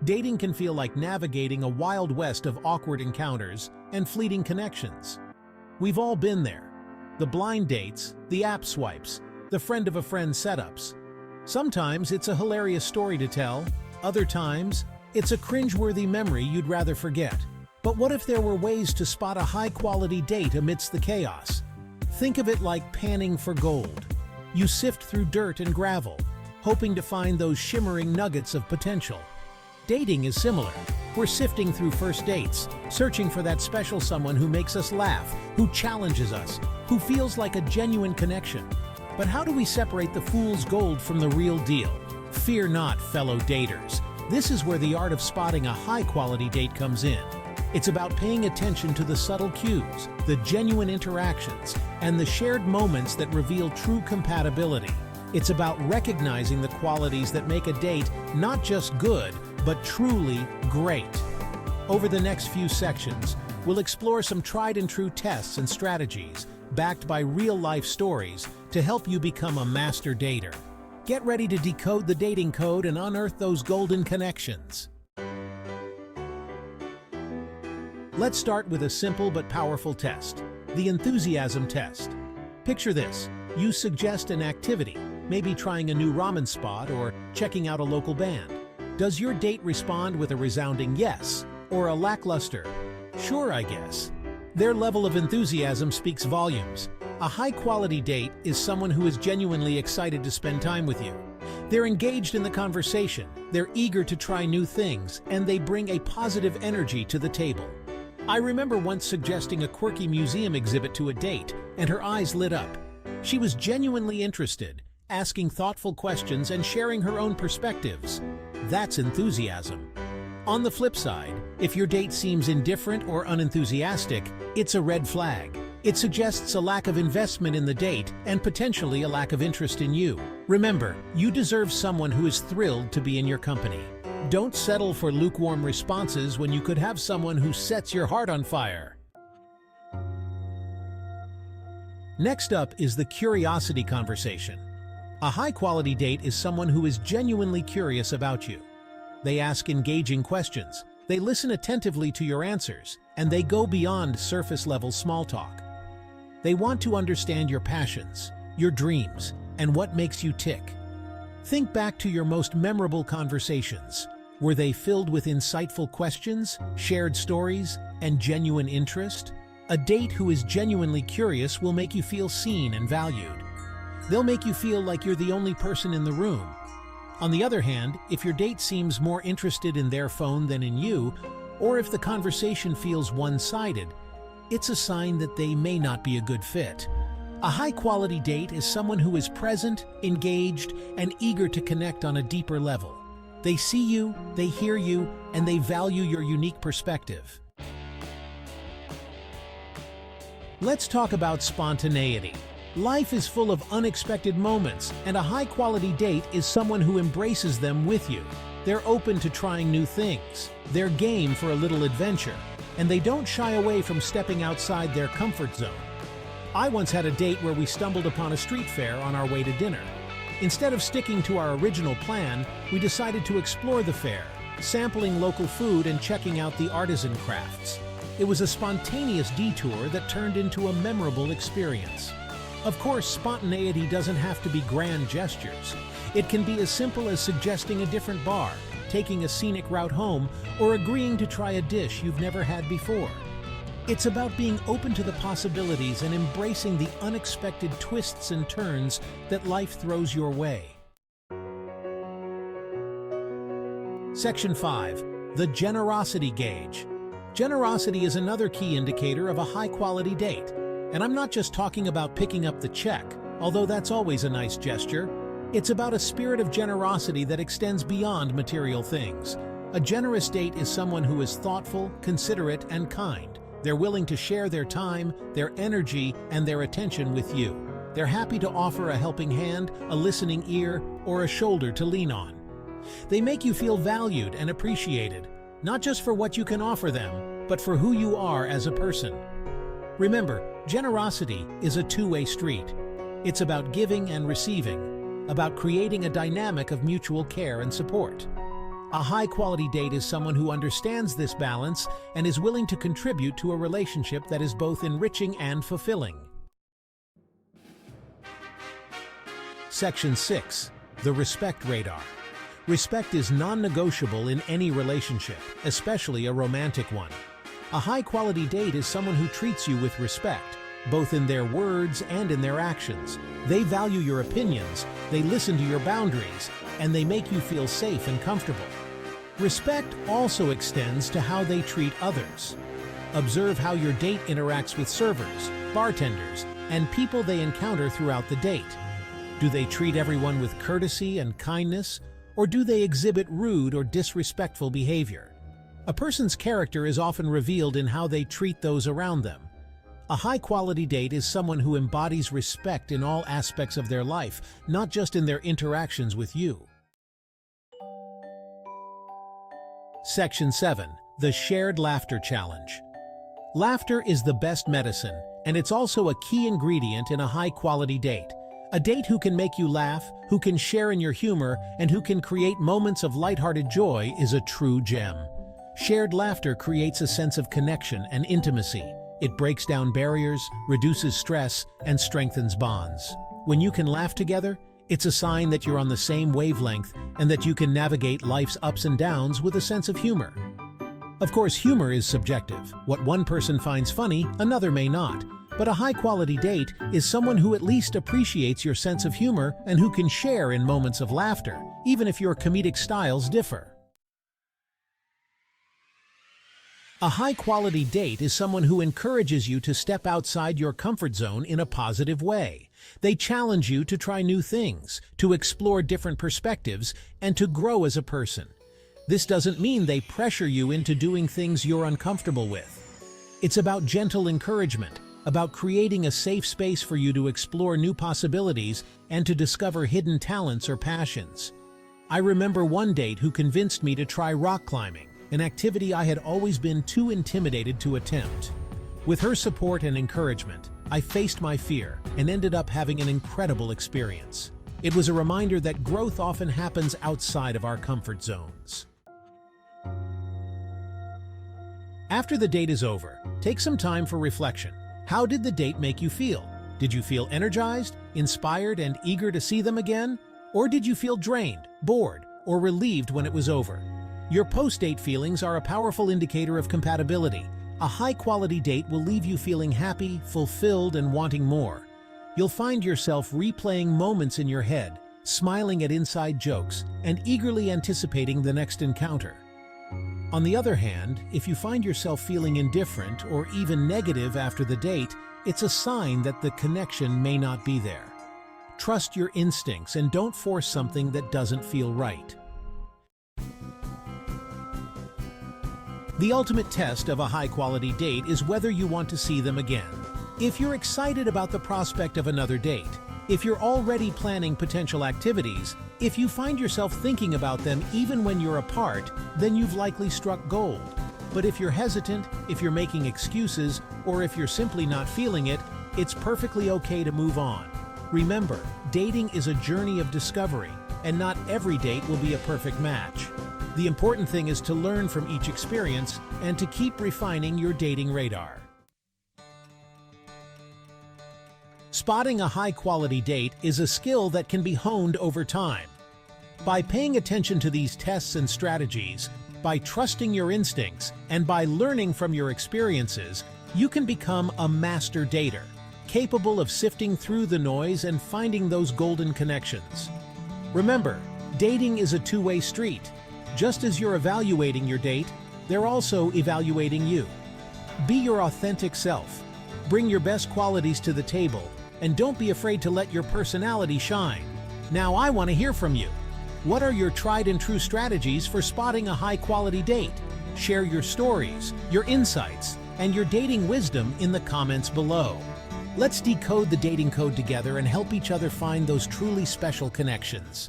Dating can feel like navigating a wild west of awkward encounters and fleeting connections. We've all been there. The blind dates, the app swipes, the friend of a friend setups. Sometimes it's a hilarious story to tell, other times it's a cringeworthy memory you'd rather forget. But what if there were ways to spot a high-quality date amidst the chaos? Think of it like panning for gold. You sift through dirt and gravel, hoping to find those shimmering nuggets of potential. Dating is similar. We're sifting through first dates, searching for that special someone who makes us laugh, who challenges us, who feels like a genuine connection. But how do we separate the fool's gold from the real deal? Fear not, fellow daters. This is where the art of spotting a high-quality date comes in. It's about paying attention to the subtle cues, the genuine interactions, and the shared moments that reveal true compatibility. It's about recognizing the qualities that make a date not just good, but truly great. Over the next few sections, we'll explore some tried-and-true tests and strategies, backed by real-life stories, to help you become a master dater. Get ready to decode the dating code and unearth those golden connections. Let's start with a simple but powerful test, the enthusiasm test. Picture this. You suggest an activity, maybe trying a new ramen spot or checking out a local band. Does your date respond with a resounding yes, or a lackluster, "Sure, I guess"? Their level of enthusiasm speaks volumes. A high-quality date is someone who is genuinely excited to spend time with you. They're engaged in the conversation, they're eager to try new things, and they bring a positive energy to the table. I remember once suggesting a quirky museum exhibit to a date, and her eyes lit up. She was genuinely interested, asking thoughtful questions and sharing her own perspectives. That's enthusiasm. On the flip side, if your date seems indifferent or unenthusiastic, it's a red flag. It suggests a lack of investment in the date and potentially a lack of interest in you. Remember, you deserve someone who is thrilled to be in your company. Don't settle for lukewarm responses when you could have someone who sets your heart on fire. Next up is the curiosity conversation. A high-quality date is someone who is genuinely curious about you. They ask engaging questions, they listen attentively to your answers, and they go beyond surface-level small talk. They want to understand your passions, your dreams, and what makes you tick. Think back to your most memorable conversations. Were they filled with insightful questions, shared stories, and genuine interest? A date who is genuinely curious will make you feel seen and valued. They'll make you feel like you're the only person in the room. On the other hand, if your date seems more interested in their phone than in you, or if the conversation feels one-sided, it's a sign that they may not be a good fit. A high-quality date is someone who is present, engaged, and eager to connect on a deeper level. They see you, they hear you, and they value your unique perspective. Let's talk about spontaneity. Life is full of unexpected moments, and a high-quality date is someone who embraces them with you. They're open to trying new things, they're game for a little adventure, and they don't shy away from stepping outside their comfort zone. I once had a date where we stumbled upon a street fair on our way to dinner. Instead of sticking to our original plan, we decided to explore the fair, sampling local food and checking out the artisan crafts. It was a spontaneous detour that turned into a memorable experience. Of course, spontaneity doesn't have to be grand gestures. It can be as simple as suggesting a different bar, taking a scenic route home, or agreeing to try a dish you've never had before. It's about being open to the possibilities and embracing the unexpected twists and turns that life throws your way. Section 5. The generosity gauge. Generosity is another key indicator of a high-quality date. And I'm not just talking about picking up the check, although that's always a nice gesture. It's about a spirit of generosity that extends beyond material things. A generous date is someone who is thoughtful, considerate, and kind. They're willing to share their time, their energy, and their attention with you. They're happy to offer a helping hand, a listening ear, or a shoulder to lean on. They make you feel valued and appreciated, not just for what you can offer them, but for who you are as a person. Remember, generosity is a two-way street. It's about giving and receiving, about creating a dynamic of mutual care and support. A high-quality date is someone who understands this balance and is willing to contribute to a relationship that is both enriching and fulfilling. Section 6. The Respect Radar. Respect is non-negotiable in any relationship, especially a romantic one. A high-quality date is someone who treats you with respect, both in their words and in their actions. They value your opinions, they listen to your boundaries, and they make you feel safe and comfortable. Respect also extends to how they treat others. Observe how your date interacts with servers, bartenders, and people they encounter throughout the date. Do they treat everyone with courtesy and kindness, or do they exhibit rude or disrespectful behavior? A person's character is often revealed in how they treat those around them. A high-quality date is someone who embodies respect in all aspects of their life, not just in their interactions with you. Section 7. The Shared Laughter Challenge. Laughter is the best medicine, and it's also a key ingredient in a high-quality date. A date who can make you laugh, who can share in your humor, and who can create moments of lighthearted joy is a true gem. Shared laughter creates a sense of connection and intimacy. It breaks down barriers, reduces stress, and strengthens bonds. When you can laugh together, it's a sign that you're on the same wavelength and that you can navigate life's ups and downs with a sense of humor. Of course, humor is subjective. What one person finds funny, another may not. But a high-quality date is someone who at least appreciates your sense of humor and who can share in moments of laughter, even if your comedic styles differ. A high-quality date is someone who encourages you to step outside your comfort zone in a positive way. They challenge you to try new things, to explore different perspectives, and to grow as a person. This doesn't mean they pressure you into doing things you're uncomfortable with. It's about gentle encouragement, about creating a safe space for you to explore new possibilities and to discover hidden talents or passions. I remember one date who convinced me to try rock climbing, an activity I had always been too intimidated to attempt. With her support and encouragement, I faced my fear and ended up having an incredible experience. It was a reminder that growth often happens outside of our comfort zones. After the date is over, take some time for reflection. How did the date make you feel? Did you feel energized, inspired, and eager to see them again? Or did you feel drained, bored, or relieved when it was over? Your post-date feelings are a powerful indicator of compatibility. A high-quality date will leave you feeling happy, fulfilled, and wanting more. You'll find yourself replaying moments in your head, smiling at inside jokes, and eagerly anticipating the next encounter. On the other hand, if you find yourself feeling indifferent or even negative after the date, it's a sign that the connection may not be there. Trust your instincts and don't force something that doesn't feel right. The ultimate test of a high-quality date is whether you want to see them again. If you're excited about the prospect of another date, if you're already planning potential activities, if you find yourself thinking about them even when you're apart, then you've likely struck gold. But if you're hesitant, if you're making excuses, or if you're simply not feeling it, it's perfectly okay to move on. Remember, dating is a journey of discovery, and not every date will be a perfect match. The important thing is to learn from each experience and to keep refining your dating radar. Spotting a high-quality date is a skill that can be honed over time. By paying attention to these tests and strategies, by trusting your instincts, and by learning from your experiences, you can become a master dater, capable of sifting through the noise and finding those golden connections. Remember, dating is a two-way street. Just as you're evaluating your date, they're also evaluating you. Be your authentic self. Bring your best qualities to the table, and don't be afraid to let your personality shine. Now I want to hear from you. What are your tried and true strategies for spotting a high-quality date? Share your stories, your insights, and your dating wisdom in the comments below. Let's decode the dating code together and help each other find those truly special connections.